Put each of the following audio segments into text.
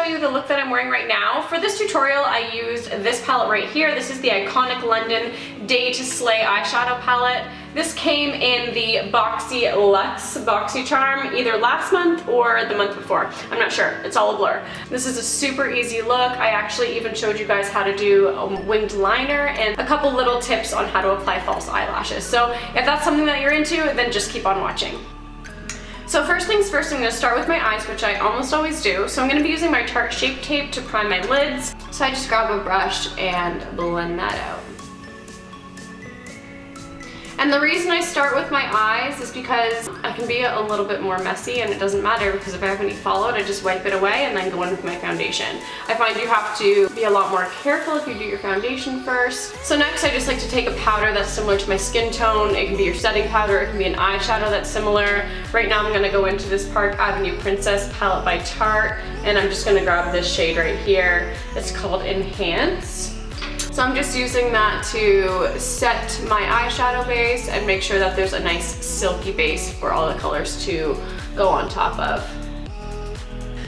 you the look that I'm wearing right now. For this tutorial, I used this palette right here. This is the iconic London Day to Slay eyeshadow palette. This came in the Boxy Luxe Boxy Charm either last month or the month before. I'm not sure, it's all a blur. This is a super easy look. I actually even showed you guys how to do a winged liner and a couple little tips on how to apply false eyelashes. So if that's something that you're into, then just keep on watching. So first things first, I'm going to start with my eyes, which I almost always do. So I'm going to be using my Tarte Shape Tape to prime my lids. So I just grab a brush and blend that out. And the reason I start with my eyes is because I can be a little bit more messy, and it doesn't matter because if I have any fallout, I just wipe it away and then go in with my foundation. I find you have to be a lot more careful if you do your foundation first. So next I just like to take a powder that's similar to my skin tone. It can be your setting powder, it can be an eyeshadow that's similar. Right now I'm going to go into this Park Avenue Princess palette by Tarte, and I'm just going to grab this shade right here. It's called Enhance. So I'm just using that to set my eyeshadow base and make sure that there's a nice silky base for all the colors to go on top of.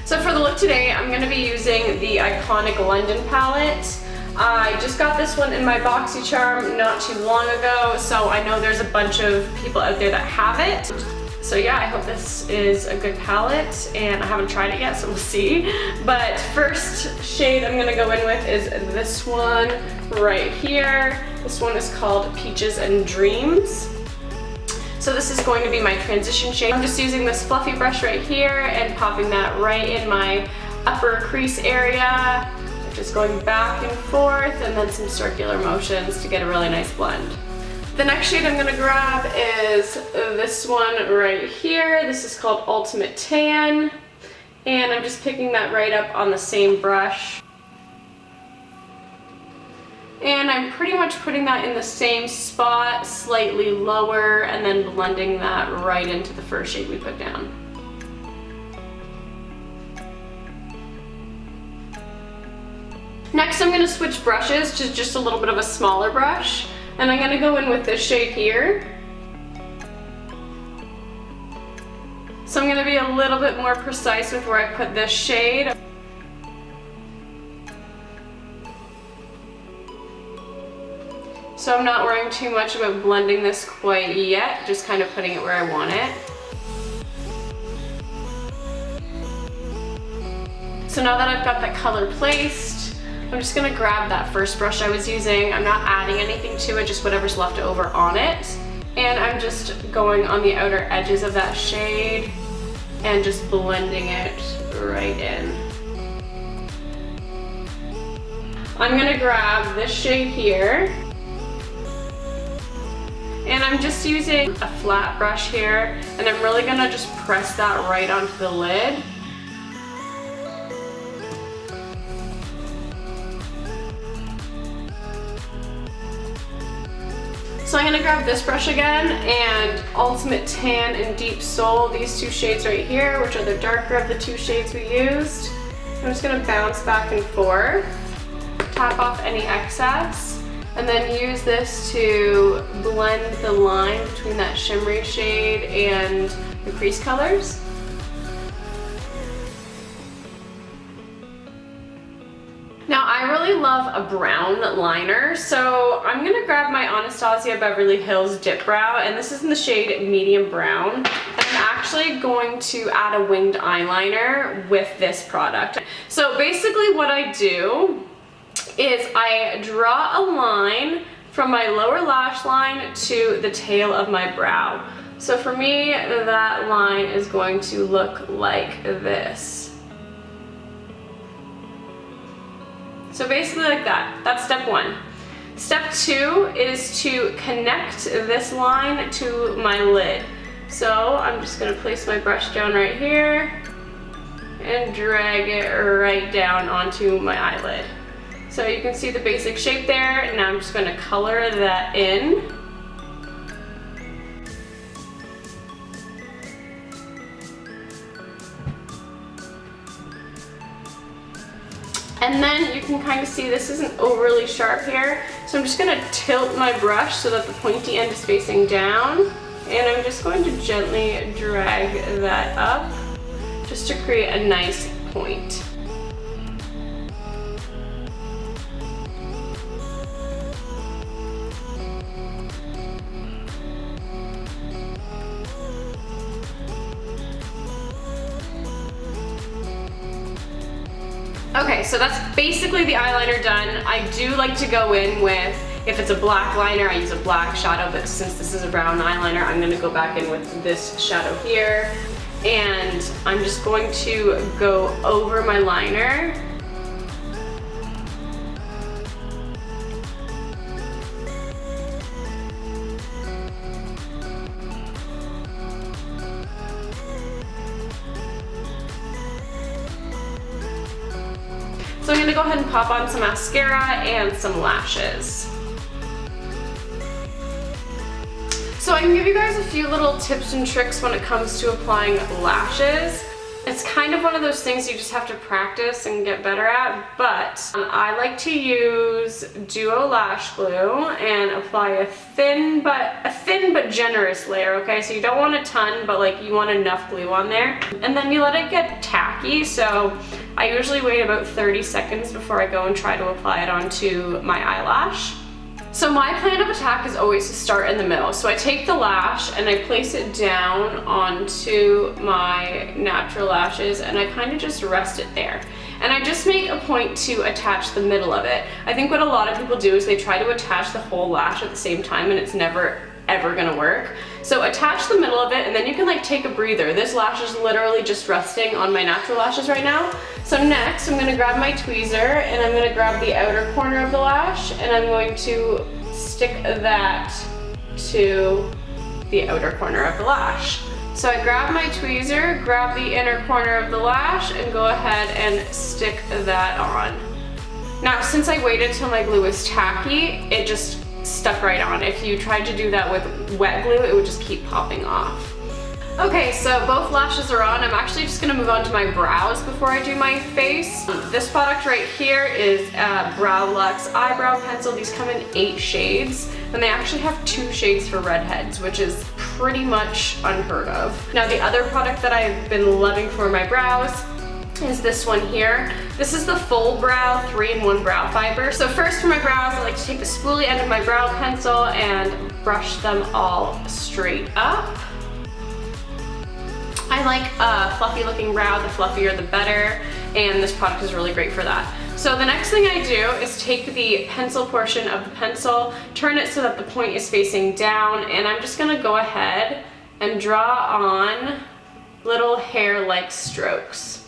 So for the look today, I'm going to be using the iconic London palette. I just got this one in my Boxy Charm not too long ago, so I know there's a bunch of people out there that have it. So yeah, I hope this is a good palette, and I haven't tried it yet, so we'll see. But first shade I'm gonna go in with is this one right here. This one is called Peaches and Dreams. So this is going to be my transition shade. I'm just using this fluffy brush right here and popping that right in my upper crease area. Just going back and forth and then some circular motions to get a really nice blend. The next shade I'm going to grab is this one right here. This is called Ultimate Tan, and I'm just picking that right up on the same brush. And I'm pretty much putting that in the same spot, slightly lower, and then blending that right into the first shade we put down. Next I'm going to switch brushes to just a little bit of a smaller brush. And I'm going to go in with this shade here. So I'm going to be a little bit more precise with where I put this shade. So I'm not worrying too much about blending this quite yet, just kind of putting it where I want it. So now that I've got that color placed, I'm just gonna grab that first brush I was using. I'm not adding anything to it, just whatever's left over on it. And I'm just going on the outer edges of that shade and just blending it right in. I'm gonna grab this shade here. And I'm just using a flat brush here, and I'm really gonna just press that right onto the lid. So I'm going to grab this brush again and Ultimate Tan and Deep Soul, these two shades right here, which are the darker of the two shades we used. I'm just going to bounce back and forth, tap off any excess, and then use this to blend the line between that shimmery shade and the crease colors. Now I really love a brown liner, so I'm gonna grab my Anastasia Beverly Hills Dip Brow, and this is in the shade Medium Brown. And I'm actually going to add a winged eyeliner with this product. So basically what I do is I draw a line from my lower lash line to the tail of my brow. So for me, that line is going to look like this. So basically like that. That's step one. Step two is to connect this line to my lid. So I'm just going to place my brush down right here and drag it right down onto my eyelid. So you can see the basic shape there, and now I'm just going to color that in. And then you can kind of see this isn't overly sharp here, so I'm just going to tilt my brush so that the pointy end is facing down, and I'm just going to gently drag that up just to create a nice point. Okay, so that's basically the eyeliner done. I do like to go in with, if it's a black liner, I use a black shadow, but since this is a brown eyeliner, I'm gonna go back in with this shadow here. And I'm just going to go over my liner. So I'm gonna go ahead and pop on some mascara and some lashes. So I can give you guys a few little tips and tricks when it comes to applying lashes. It's kind of one of those things you just have to practice and get better at, but I like to use Duo Lash Glue and apply a thin but generous layer, okay? So you don't want a ton, but like you want enough glue on there. And then you let it get tacky, so I usually wait about 30 seconds before I go and try to apply it onto my eyelash. So my plan of attack is always to start in the middle. So I take the lash and I place it down onto my natural lashes and I kind of just rest it there. And I just make a point to attach the middle of it. I think what a lot of people do is they try to attach the whole lash at the same time and it's never ever gonna work. So attach the middle of it and then you can like take a breather. This lash is literally just resting on my natural lashes right now. So next I'm gonna grab my tweezer and I'm gonna grab the outer corner of the lash and I'm going to stick that to the outer corner of the lash. So I grab my tweezer, grab the inner corner of the lash and go ahead and stick that on. Now since I waited till my glue was tacky, it just stuck right on. If you tried to do that with wet glue, it would just keep popping off. Okay, so both lashes are on. I'm actually just gonna move on to my brows before I do my face. This product right here is a Browluxe eyebrow pencil. These come in 8 shades, and they actually have 2 shades for redheads, which is pretty much unheard of. Now the other product that I've been loving for my brows is this one here. This is the Full Brow 3-in-1 Brow Fiber. So first for my brows, I like to take the spoolie end of my brow pencil and brush them all straight up. I like a fluffy looking brow, the fluffier the better, and this product is really great for that. So the next thing I do is take the pencil portion of the pencil, turn it so that the point is facing down, and I'm just gonna go ahead and draw on little hair-like strokes.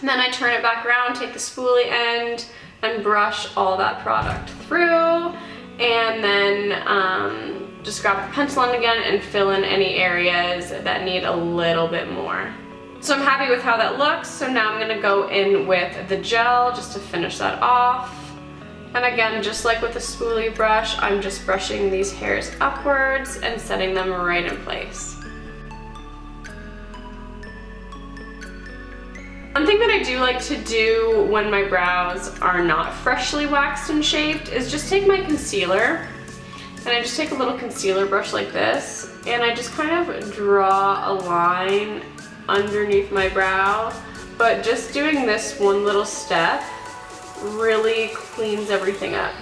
And then I turn it back around, take the spoolie end, and brush all that product through, and then just grab the pencil end again and fill in any areas that need a little bit more. So I'm happy with how that looks, so now I'm gonna go in with the gel just to finish that off. And again, just like with the spoolie brush, I'm just brushing these hairs upwards and setting them right in place. One thing that I do like to do when my brows are not freshly waxed and shaped is just take my concealer and I just take a little concealer brush like this and I just kind of draw a line underneath my brow, but just doing this one little step really cleans everything up.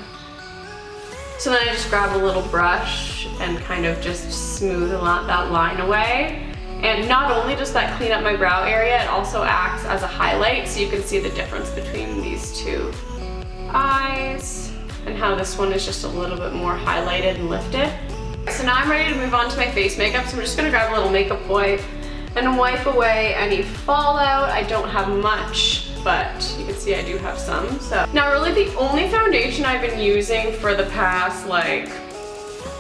So then I just grab a little brush and kind of just smooth that line away. And not only does that clean up my brow area, it also acts as a highlight, so you can see the difference between these two eyes and how this one is just a little bit more highlighted and lifted. So now I'm ready to move on to my face makeup, so I'm just gonna grab a little makeup wipe and wipe away any fallout. I don't have much, but you can see I do have some. So now really the only foundation I've been using for the past like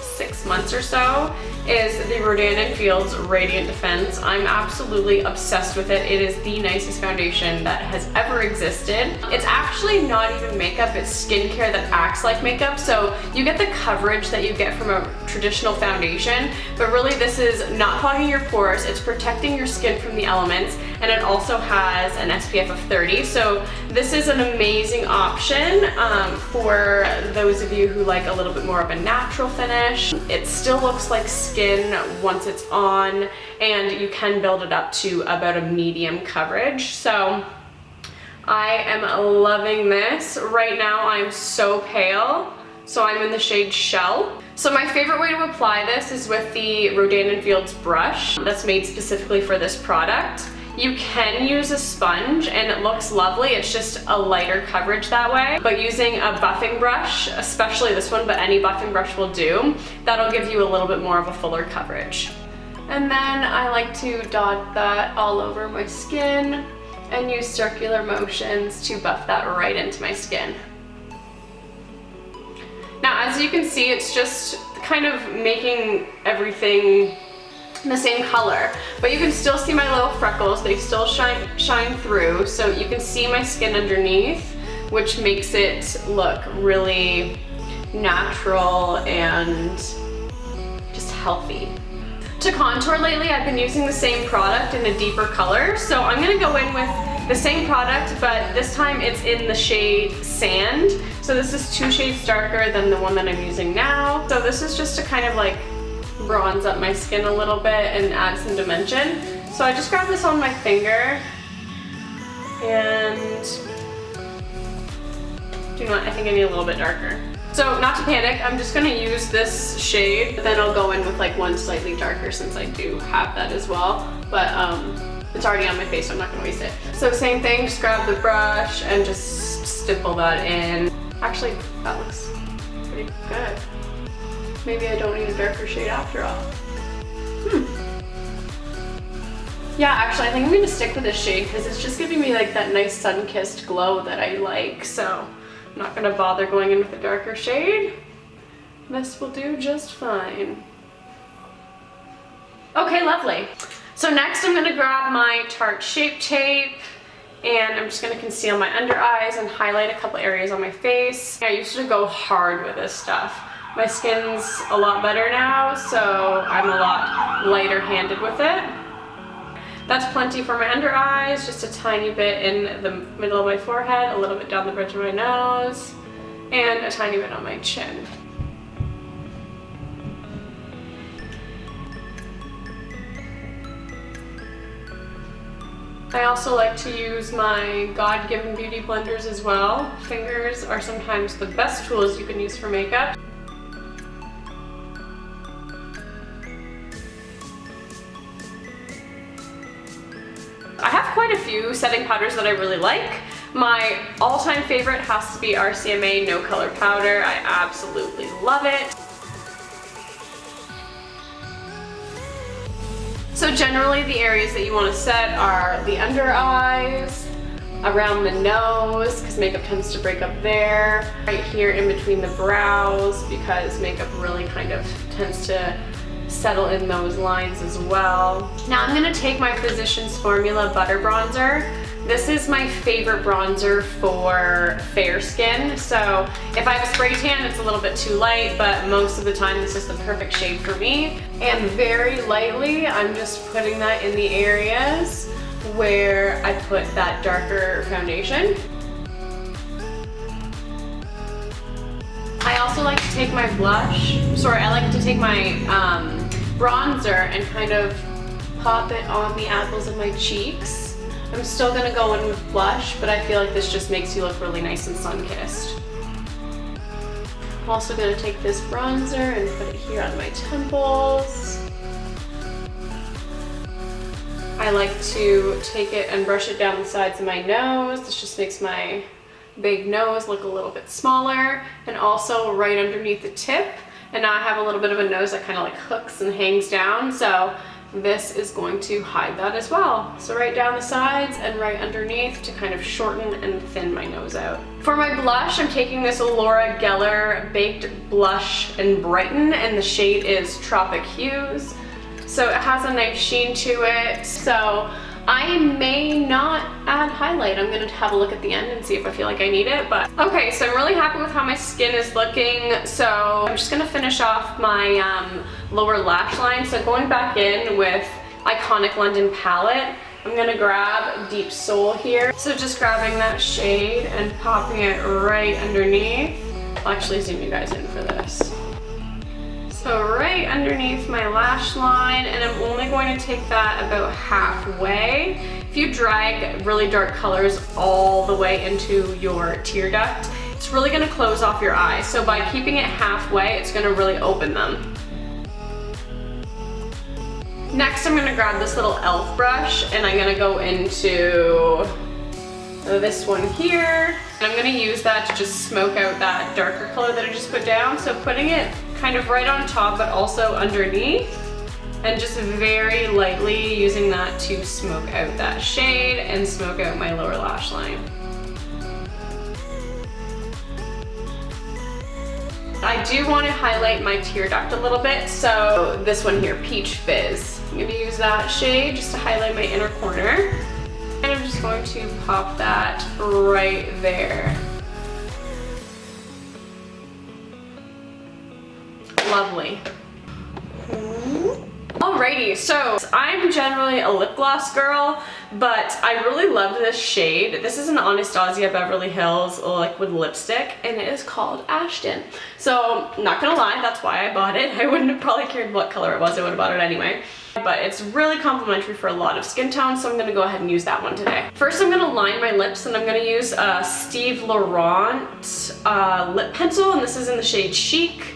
6 months or so is the Rodan & Fields Radiant Defense. I'm absolutely obsessed with it. It is the nicest foundation that has ever existed. It's actually not even makeup, it's skincare that acts like makeup. So you get the coverage that you get from a traditional foundation, but really this is not clogging your pores, it's protecting your skin from the elements, and it also has an SPF of 30. So this is an amazing option for those of you who like a little bit more of a natural finish. It still looks like skin once it's on, and you can build it up to about a medium coverage. So I am loving this. Right now I'm so pale, so I'm in the shade Shell. So my favorite way to apply this is with the Rodan & Fields brush that's made specifically for this product. You can use a sponge and it looks lovely, it's just a lighter coverage that way. But using a buffing brush, especially this one, but any buffing brush will do, that'll give you a little bit more of a fuller coverage. And then I like to dot that all over my skin and use circular motions to buff that right into my skin. Now, as you can see, it's just kind of making everything the same color, but you can still see my little freckles. They still shine through, so you can see my skin underneath, which makes it look really natural and just healthy. To contour lately, I've been using the same product in a deeper color, so I'm gonna go in with the same product, but this time it's in the shade Sand. So this is 2 shades darker than the one that I'm using now. So this is just to kind of like bronze up my skin a little bit and add some dimension. So I just grab this on my finger and I think I need a little bit darker. So not to panic, I'm just gonna use this shade, but then I'll go in with like one slightly darker since I do have that as well. But it's already on my face, so I'm not gonna waste it. So same thing, just grab the brush and just stipple that in. Actually, that looks pretty good. Maybe I don't need a darker shade after all. Yeah, actually I think I'm gonna stick with this shade because it's just giving me like that nice sun-kissed glow that I like. So I'm not gonna bother going in with a darker shade. This will do just fine. Okay, lovely. So next I'm gonna grab my Tarte Shape Tape and I'm just gonna conceal my under eyes and highlight a couple areas on my face. I used to go hard with this stuff. My skin's a lot better now, so I'm a lot lighter handed with it. That's plenty for my under eyes, just a tiny bit in the middle of my forehead, a little bit down the bridge of my nose, and a tiny bit on my chin. I also like to use my God-given beauty blenders as well. Fingers are sometimes the best tools you can use for makeup. I have quite a few setting powders that I really like. My all-time favorite has to be RCMA No Color Powder. I absolutely love it. So generally the areas that you want to set are the under eyes, around the nose, because makeup tends to break up there, right here in between the brows, because makeup really kind of tends to settle in those lines as well. Now I'm going to take my Physicians Formula Butter Bronzer. This is my favorite bronzer for fair skin. So if I have a spray tan, it's a little bit too light, but most of the time this is the perfect shade for me. And very lightly, I'm just putting that in the areas where I put that darker foundation. I also like to take my I like to take my bronzer and kind of pop it on the apples of my cheeks. I'm still gonna go in with blush, but I feel like this just makes you look really nice and sun-kissed. I'm also gonna take this bronzer and put it here on my temples. I like to take it and brush it down the sides of my nose. This just makes my big nose look a little bit smaller, and also right underneath the tip. And now I have a little bit of a nose that kind of like hooks and hangs down, so this is going to hide that as well. So right down the sides and right underneath to kind of shorten and thin my nose out. For my blush, I'm taking this Laura Gellar Baked Blush in Brighten, and the shade is Tropic Hues. So it has a nice sheen to it. So I may not add highlight. I'm gonna have a look at the end and see if I feel like I need it, but okay, so I'm really happy with how my skin is looking. So I'm just gonna finish off my lower lash line. So going back in with Iconic London palette, I'm gonna grab Deep Soul here. So just grabbing that shade and popping it right underneath. I'll actually zoom you guys in for this. So right underneath my lash line, and I'm only going to take that about halfway. If you drag really dark colors all the way into your tear duct, it's really gonna close off your eyes. So by keeping it halfway, it's gonna really open them. Next, I'm gonna grab this little e.l.f. brush and I'm gonna go into this one here. And I'm gonna use that to just smoke out that darker color that I just put down. So putting it kind of right on top, but also underneath, and just very lightly using that to smoke out that shade and smoke out my lower lash line. I do want to highlight my tear duct a little bit, so this one here, Peach Fizz. I'm going to use that shade just to highlight my inner corner. And I'm just going to pop that right there. Lovely. Alrighty, so I'm generally a lip gloss girl, but I really love this shade. This is an Anastasia Beverly Hills liquid lipstick, and it is called Ashton. So, not gonna lie, that's why I bought it. I wouldn't have probably cared what color it was, I would have bought it anyway. But it's really complimentary for a lot of skin tones, so I'm gonna go ahead and use that one today. First, I'm gonna line my lips, and I'm gonna use a Steve Laurent lip pencil, and this is in the shade Chic.